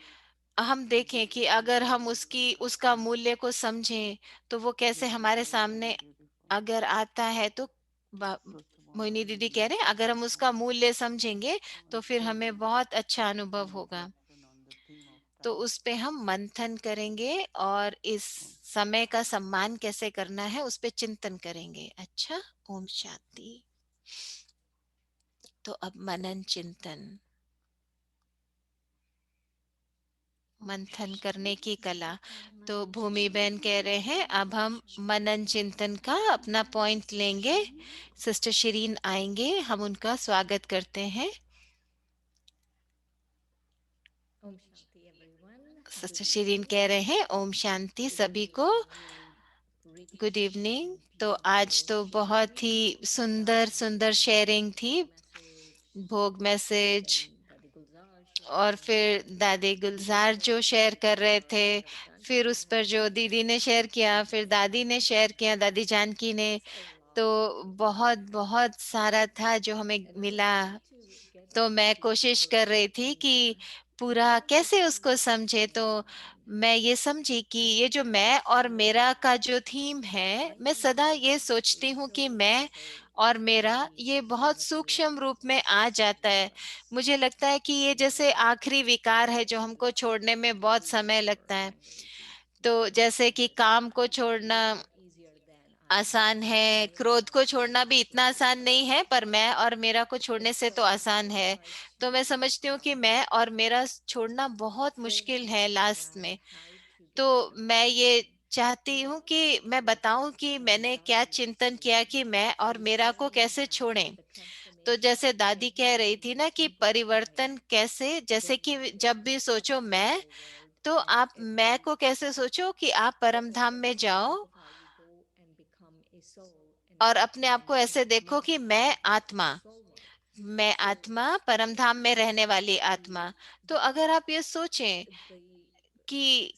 [SPEAKER 3] हम देखें कि अगर हम उसका मूल्य को समझें तो वो कैसे हमारे सामने अगर आता है। तो बा- मोहिनी दीदी कह रहे हैं अगर हम उसका मूल्य समझेंगे तो फिर हमें बहुत अच्छा अनुभव होगा। तो उस पे हम मंथन करेंगे और इस समय का सम्मान कैसे करना है उस पे चिंतन करेंगे। अच्छा, ओम शांति। तो अब मनन चिंतन, मंथन करने की कला। तो भूमि बहन कह रहे हैं अब हम मनन चिंतन का अपना पॉइंट लेंगे। सिस्टर शिरीन आएंगे, हम उनका स्वागत करते हैं। सिस्टर शिरीन कह रहे हैं ओम शांति सभी को, गुड इवनिंग। तो आज तो बहुत ही सुंदर सुंदर शेयरिंग थी, भोग मैसेज, और फिर दादी गुलजार जो शेयर कर रहे थे, फिर उस पर जो दीदी ने शेयर किया, फिर दादी ने शेयर किया, दादी जानकी ने। तो बहुत बहुत सारा था जो हमें मिला। तो मैं कोशिश कर रही थी कि पूरा कैसे उसको समझे। तो मैं ये समझी कि ये जो मैं और मेरा का जो थीम है, मैं सदा ये सोचती हूँ कि मैं और मेरा ये बहुत सूक्ष्म रूप में आ जाता है। मुझे लगता है कि ये जैसे आखिरी विकार है जो हमको छोड़ने में बहुत समय लगता है। तो जैसे कि काम को छोड़ना आसान है, क्रोध को छोड़ना भी इतना आसान नहीं है, पर मैं और मेरा को छोड़ने से तो आसान है। तो मैं समझती हूँ कि मैं और मेरा छोड़ना बहुत मुश्किल है लास्ट में। तो मैं ये चाहती हूँ कि मैं बताऊं कि मैंने क्या चिंतन किया कि मैं और मेरा को कैसे छोड़ें। तो जैसे दादी कह रही थी ना कि परिवर्तन कैसे, जैसे कि जब भी सोचो मैं, तो आप मैं को कैसे सोचो कि आप परम धाम में जाओ और अपने आप को ऐसे देखो कि मैं आत्मा परम धाम में रहने वाली आत्मा। तो अगर आप ये सोचें कि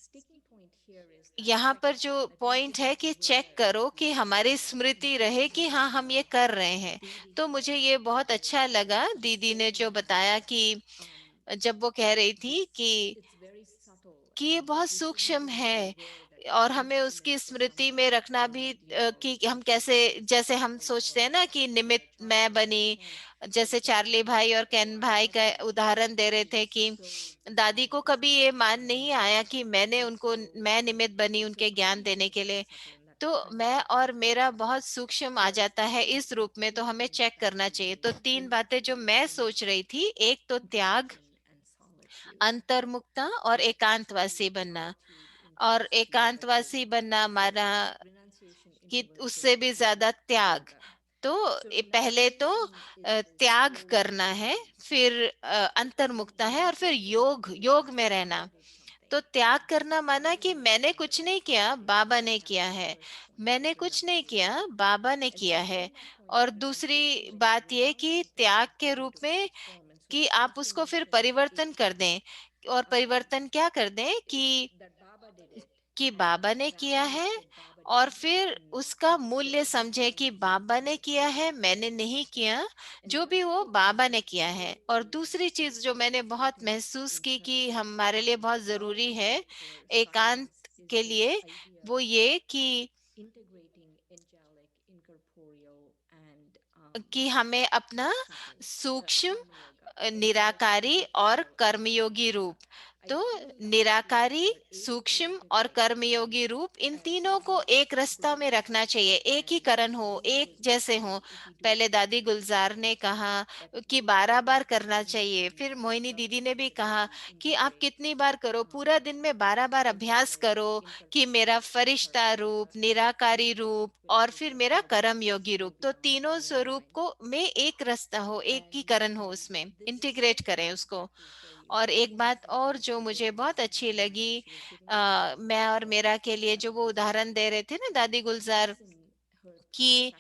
[SPEAKER 3] यहाँ पर जो पॉइंट है कि चेक करो कि हमारी स्मृति रहे कि हाँ हम ये कर रहे हैं। तो मुझे ये बहुत अच्छा लगा दीदी ने जो बताया कि जब वो कह रही थी कि ये बहुत सूक्ष्म है और हमें उसकी स्मृति में रखना भी कि हम कैसे, जैसे हम सोचते हैं ना कि निमित्त मैं बनी, जैसे चार्ली भाई और केन भाई का उदाहरण दे रहे थे कि दादी को कभी ये मान नहीं आया कि मैं निमित्त बनी उनके ज्ञान देने के लिए। तो मैं और मेरा बहुत सूक्ष्म आ जाता है इस रूप में, तो हमें चेक करना चाहिए। तो 3 बातें जो मैं सोच रही थी, एक तो त्याग, अंतर्मुक्ता और एकांतवासी बनना। और एकांतवासी बनना हमारा कि उससे भी ज्यादा त्याग। तो पहले तो त्याग करना है, फिर अंतर्मुक्ता है, और फिर योग योग में रहना। तो त्याग करना माना कि मैंने कुछ नहीं किया, बाबा ने किया है। मैंने कुछ नहीं किया, बाबा ने किया है। और दूसरी बात ये कि त्याग के रूप में कि आप उसको फिर परिवर्तन कर दें। और परिवर्तन क्या कर दें कि बाबा ने किया है, और फिर उसका मूल्य समझे कि बाबा ने किया है, मैंने नहीं किया। जो भी हो बाबा ने किया है। और दूसरी चीज जो मैंने बहुत महसूस की कि हमारे लिए बहुत जरूरी है एकांत के लिए, वो ये कि हमें अपना सूक्ष्म, निराकारी और कर्मयोगी रूप, तो निराकारी, सूक्ष्म और कर्मयोगी रूप, इन तीनों को एक रास्ता में रखना चाहिए, एक ही करण हो, एक जैसे हो। पहले दादी गुलजार ने कहा कि 12 बार करना चाहिए, फिर मोहिनी दीदी ने भी कहा कि आप कितनी बार करो, पूरा दिन में 12 बार अभ्यास करो कि मेरा फरिश्ता रूप, निराकारी रूप और फिर मेरा कर्म योगी रूप, तो तीनों स्वरूप को में एक रास्ता हो, एक ही करण हो, उसमें इंटीग्रेट करें उसको। और एक बात और जो मुझे बहुत अच्छी लगी, मैं और मेरा के लिए जो वो उदाहरण दे रहे थे ना दादी गुलजार कि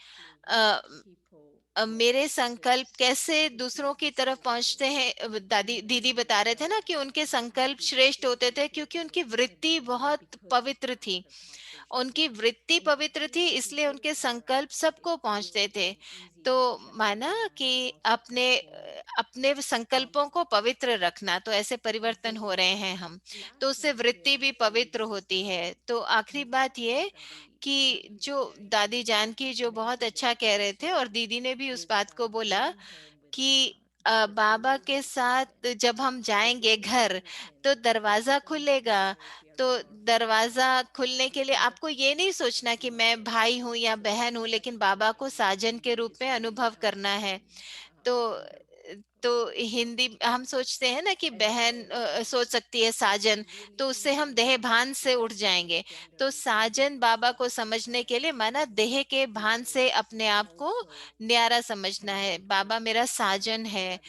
[SPEAKER 3] अ, मेरे संकल्प कैसे दूसरों की तरफ पहुंचते हैं। दादी दीदी बता रहे थे ना कि उनके संकल्प श्रेष्ठ होते थे क्योंकि उनकी वृत्ति बहुत पवित्र थी। उनकी वृत्ति पवित्र थी, इसलिए उनके संकल्प सबको पहुंचते थे। तो माना कि अपने संकल्पों को पवित्र रखना, तो ऐसे परिवर्तन हो रहे हैं हम, तो उससे वृत्ति भी पवित्र होती है। तो आखिरी बात ये कि जो दादी जानकी जो बहुत अच्छा कह रहे थे, और दीदी ने भी उस बात को बोला कि बाबा के साथ जब हम जाएंगे घर, तो दरवाजा खुलेगा। तो दरवाजा खुलने के लिए आपको ये नहीं सोचना कि मैं भाई हूं या बहन हूं, लेकिन बाबा को साजन के रूप में अनुभव करना है। तो हिंदी हम सोचते हैं ना कि बहन सोच सकती है साजन, तो उससे हम देह भान से उठ जाएंगे। तो साजन बाबा को समझने के लिए माना देह के भान से अपने आप को न्यारा समझना है, बाबा मेरा साजन है।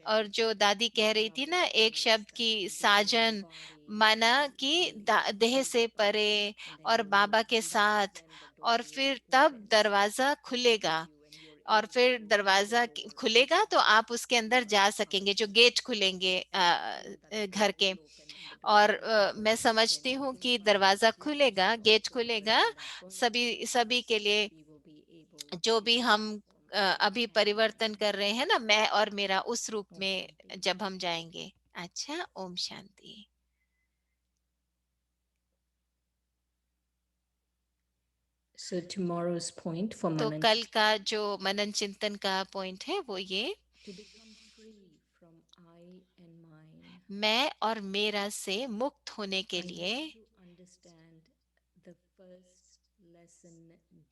[SPEAKER 3] और जो दादी कह रही थी ना एक शब्द की साजन, माना कि देह से परे और बाबा के साथ, और फिर तब दरवाजा खुलेगा। और फिर दरवाजा खुलेगा तो आप उसके अंदर जा सकेंगे, जो गेट खुलेंगे घर के। और मैं समझती हूँ कि दरवाजा खुलेगा, गेट खुलेगा सभी सभी के लिए, जो भी हम अभी परिवर्तन कर रहे हैं ना, मैं और मेरा, उस रूप में जब हम जाएंगे। अच्छा, Om Shanti.
[SPEAKER 7] So tomorrow's point for
[SPEAKER 3] तो
[SPEAKER 7] Manan
[SPEAKER 3] कल का जो मनन चिंतन का पॉइंट है वो ये,
[SPEAKER 7] to become free from I and mine.
[SPEAKER 3] मैं और मेरा से मुक्त होने के
[SPEAKER 7] I
[SPEAKER 3] लिए
[SPEAKER 7] need to understand the first lesson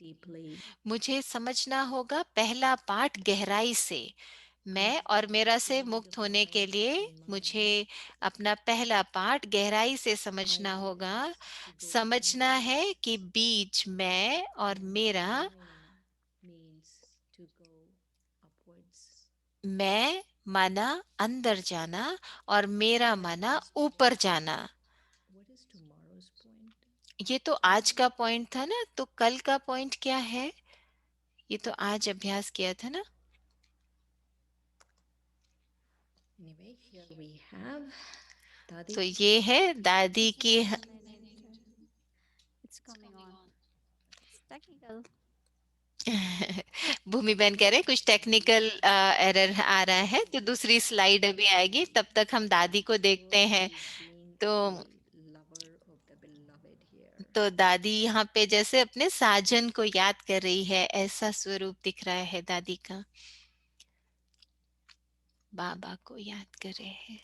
[SPEAKER 7] deeply.
[SPEAKER 3] मुझे समझना होगा पहला पाठ गहराई से। मैं और मेरा से मुक्त होने के लिए मुझे अपना पहला पाठ गहराई से समझना होगा। समझना है कि बीच मैं और मेरा,
[SPEAKER 7] Means to go upwards.
[SPEAKER 3] मैं माना अंदर जाना और मेरा माना ऊपर जाना।
[SPEAKER 7] What is tomorrow's point?
[SPEAKER 3] ये तो आज का पॉइंट था ना, तो कल का पॉइंट क्या है? ये तो आज अभ्यास किया था ना।
[SPEAKER 7] Anyway, here we have Dadi.
[SPEAKER 3] तो ये है दादी
[SPEAKER 5] Just
[SPEAKER 3] की।
[SPEAKER 5] 1 minute. It's coming on. It's technical.
[SPEAKER 3] भूमि बहन कह रहे हैं कुछ टेक्निकल एरर आ रहा है, तो दूसरी स्लाइड अभी आएगी, तब तक हम दादी को देखते हैं।
[SPEAKER 7] Being
[SPEAKER 3] तो
[SPEAKER 7] the lover of the beloved here.
[SPEAKER 3] तो दादी यहाँ पे जैसे अपने साजन को याद कर रही है, ऐसा स्वरूप दिख रहा है दादी का। बाबा को याद कर रहे हैं।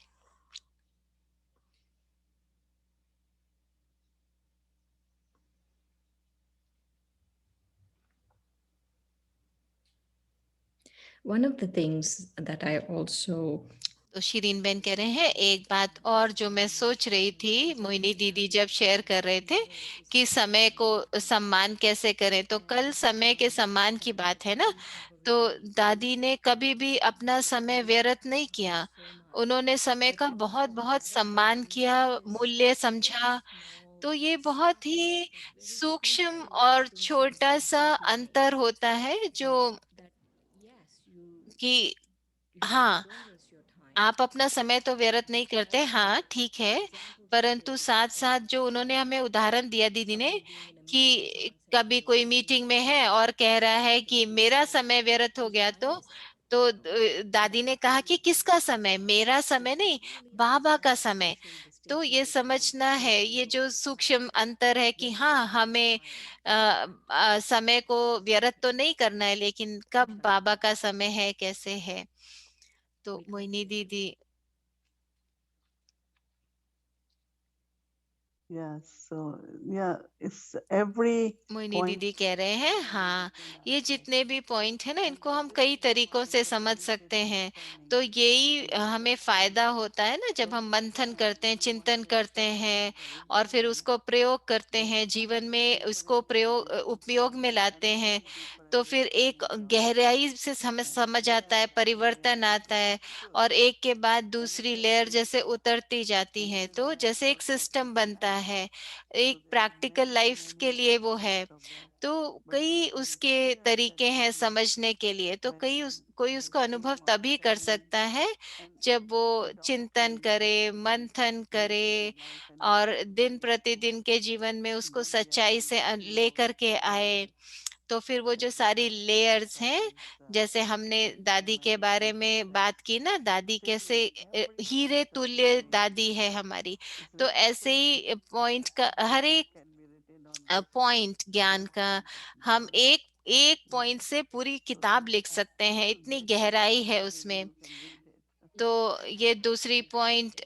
[SPEAKER 7] One of the things that I also
[SPEAKER 3] तो शिरीन बहन कह रहे हैं एक बात और जो मैं सोच रही थी, मोहिनी दीदी जब शेयर कर रहे थे कि समय को सम्मान कैसे करें, तो कल समय के सम्मान की बात है ना। तो दादी ने कभी भी अपना समय व्यर्थ नहीं किया। उन्होंने समय का बहुत बहुत सम्मान किया, मूल्य समझा। तो ये बहुत ही सूक्ष्म और छोटा सा अंतर होता है जो
[SPEAKER 7] that yes,
[SPEAKER 3] कि
[SPEAKER 7] you
[SPEAKER 3] हाँ,
[SPEAKER 7] don't waste your time.
[SPEAKER 3] आप अपना समय तो व्यर्थ नहीं करते, हाँ ठीक है, परंतु साथ साथ जो उन्होंने हमें उदाहरण दिया दीदी ने कि कभी कोई मीटिंग में है और कह रहा है कि मेरा समय व्यर्थ हो गया, तो दादी ने कहा कि किसका समय? मेरा समय नहीं, बाबा का समय। तो ये समझना है, ये जो सूक्ष्म अंतर है कि हाँ, हमें समय को व्यर्थ तो नहीं करना है, लेकिन कब बाबा का समय है, कैसे है। तो मोहिनी दीदी,
[SPEAKER 2] Yeah, so yeah, it's every
[SPEAKER 3] Mohini
[SPEAKER 2] point.
[SPEAKER 3] दीदी कह रहे हैं हाँ, ये जितने भी पॉइंट है ना, इनको हम कई तरीकों से समझ सकते हैं। तो यही हमें फायदा होता है ना, जब हम मंथन करते हैं, चिंतन करते हैं और फिर उसको प्रयोग करते हैं जीवन में, उसको प्रयोग उपयोग में लाते हैं, तो फिर एक गहराई से समझ आता है, परिवर्तन आता है, और एक के बाद दूसरी लेयर जैसे उतरती जाती है, तो जैसे एक सिस्टम बनता है, एक प्रैक्टिकल लाइफ के लिए वो है। तो कई उसके तरीके हैं समझने के लिए, तो कोई उसको अनुभव तभी कर सकता है जब वो चिंतन करे, मंथन करे और दिन प्रतिदिन के जीवन में उसको सच्चाई से लेकर के आए। तो फिर वो जो सारी लेयर्स हैं, जैसे हमने दादी के बारे में बात की ना, दादी कैसे हीरे तुल्य दादी है हमारी। तो ऐसे ही पॉइंट का, हर एक पॉइंट ज्ञान का, हम एक एक पॉइंट से पूरी किताब लिख सकते हैं, इतनी गहराई है उसमें। तो ये दूसरी पॉइंट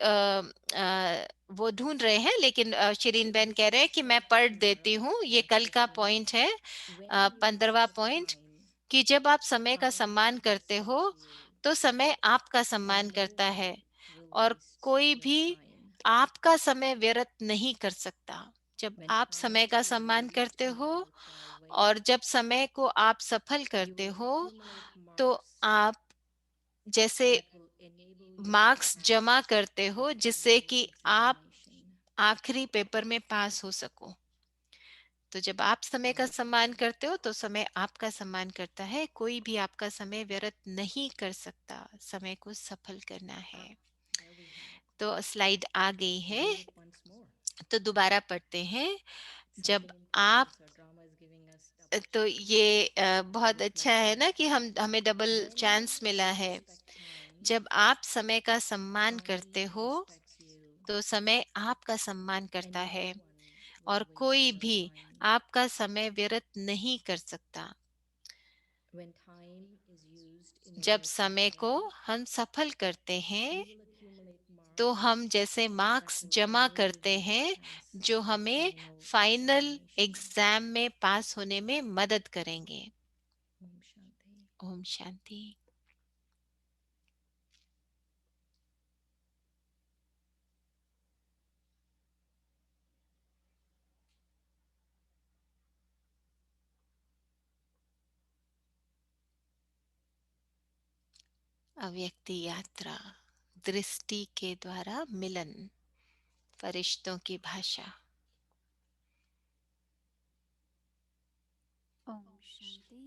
[SPEAKER 3] वो ढूंढ रहे हैं, लेकिन शिरीन बहन कह रहे हैं कि मैं पढ़ देती हूँ, ये कल का पॉइंट है,
[SPEAKER 7] when you
[SPEAKER 3] 15वां
[SPEAKER 7] use
[SPEAKER 3] point,
[SPEAKER 7] time,
[SPEAKER 3] कि जब आप समय का सम्मान करते हो तो समय आपका सम्मान
[SPEAKER 7] no
[SPEAKER 3] करता
[SPEAKER 7] one
[SPEAKER 3] है,
[SPEAKER 7] will
[SPEAKER 3] और
[SPEAKER 7] waste
[SPEAKER 3] कोई
[SPEAKER 7] your
[SPEAKER 3] भी
[SPEAKER 7] time.
[SPEAKER 3] आपका समय व्यर्थ नहीं कर सकता। जब
[SPEAKER 7] When
[SPEAKER 3] आप समय
[SPEAKER 7] time
[SPEAKER 3] का
[SPEAKER 7] is
[SPEAKER 3] सम्मान
[SPEAKER 7] used
[SPEAKER 3] करते
[SPEAKER 7] in a
[SPEAKER 3] हो
[SPEAKER 7] worthwhile way,
[SPEAKER 3] और जब समय को आप सफल
[SPEAKER 7] you
[SPEAKER 3] करते
[SPEAKER 7] will
[SPEAKER 3] हो,
[SPEAKER 7] accumulate
[SPEAKER 3] तो
[SPEAKER 7] marks
[SPEAKER 3] आप जैसे
[SPEAKER 7] that will enable you to
[SPEAKER 3] marks जमा
[SPEAKER 7] pass
[SPEAKER 3] करते
[SPEAKER 7] the
[SPEAKER 3] हो जिससे
[SPEAKER 7] final
[SPEAKER 3] कि आप
[SPEAKER 7] examination.
[SPEAKER 3] आखिरी पेपर में पास हो सको। तो जब आप समय का सम्मान करते हो तो समय आपका सम्मान करता है, कोई भी आपका समय व्यर्थ नहीं कर सकता, समय को सफल करना है।
[SPEAKER 7] There we have.
[SPEAKER 3] तो स्लाइड आ गई है,
[SPEAKER 7] Read it once more.
[SPEAKER 3] तो दोबारा पढ़ते हैं। जब
[SPEAKER 7] Something
[SPEAKER 3] आप,
[SPEAKER 7] important. Sir Drama is giving us double
[SPEAKER 3] तो
[SPEAKER 7] chance.
[SPEAKER 3] ये बहुत अच्छा
[SPEAKER 7] Reflect
[SPEAKER 3] है
[SPEAKER 7] on
[SPEAKER 3] ना
[SPEAKER 7] it.
[SPEAKER 3] कि हमें डबल
[SPEAKER 7] When
[SPEAKER 3] चांस मिला
[SPEAKER 7] you
[SPEAKER 3] है।
[SPEAKER 7] respect time,
[SPEAKER 3] जब आप समय का सम्मान
[SPEAKER 7] time
[SPEAKER 3] करते हो
[SPEAKER 7] respects you,
[SPEAKER 3] तो समय आपका सम्मान
[SPEAKER 7] and
[SPEAKER 3] करता
[SPEAKER 7] no
[SPEAKER 3] है,
[SPEAKER 7] one will
[SPEAKER 3] और
[SPEAKER 7] waste
[SPEAKER 3] कोई
[SPEAKER 7] your
[SPEAKER 3] भी
[SPEAKER 7] time.
[SPEAKER 3] आपका समय व्यर्थ नहीं कर सकता।
[SPEAKER 7] When time is used in a
[SPEAKER 3] जब
[SPEAKER 7] worthwhile
[SPEAKER 3] समय को
[SPEAKER 7] way,
[SPEAKER 3] हम सफल करते हैं
[SPEAKER 7] you will accumulate
[SPEAKER 3] तो हम जैसे मार्क्स जमा करते हैं जो हमें फाइनल एग्जाम में पास होने में मदद करेंगे।
[SPEAKER 7] ओम शांति।
[SPEAKER 3] ओम शांति। अव्यक्ति यात्रा, दृष्टि के द्वारा मिलन, फरिश्तों की भाषा।
[SPEAKER 5] Om Shanti.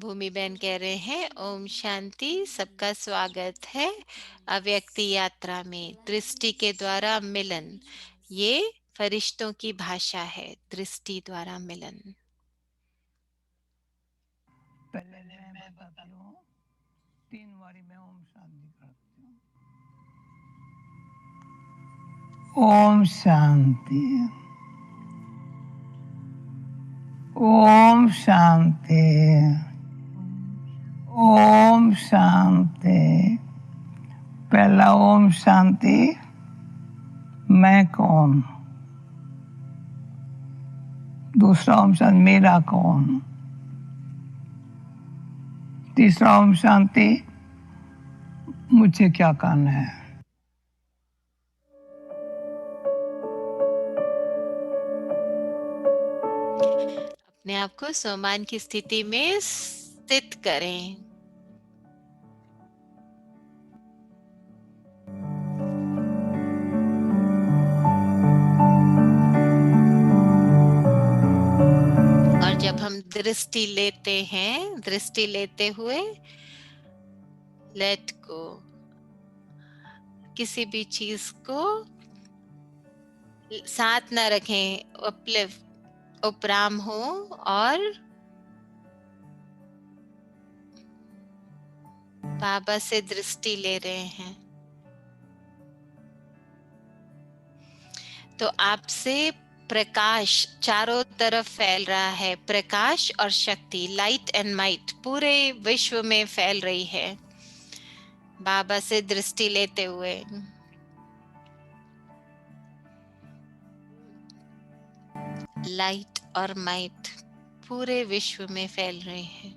[SPEAKER 3] भूमि बहन कह रहे हैं ओम शांति, सबका स्वागत है अव्यक्ति यात्रा में। दृष्टि के द्वारा मिलन, ये फरिश्तों की भाषा है। दृष्टि द्वारा मिलन।
[SPEAKER 6] पहले मैं बताती हूँ, 3 बारी मैं ओम शांति करती हूँ। ओम शांति, ओम शांति, ओम शांति। पहला ओम शांति, मैं कौन। दूसरा ओम शांति, मेरा कौन। तीसरा ओम शांति, मुझे क्या करना है।
[SPEAKER 3] अपने आप को सोमान की स्थिति में स्थित करें। और जब हम दृष्टि लेते हैं, दृष्टि लेते हुए लेट को, किसी भी चीज को साथ ना रखें, उपराम हो और बाबा से दृष्टि ले रहे हैं। तो आपसे प्रकाश चारों तरफ फैल रहा है। प्रकाश और शक्ति, लाइट एंड माइट पूरे विश्व में फैल रही है बाबा से दृष्टि लेते हुए। लाइट और माइट पूरे विश्व में फैल रहे हैं।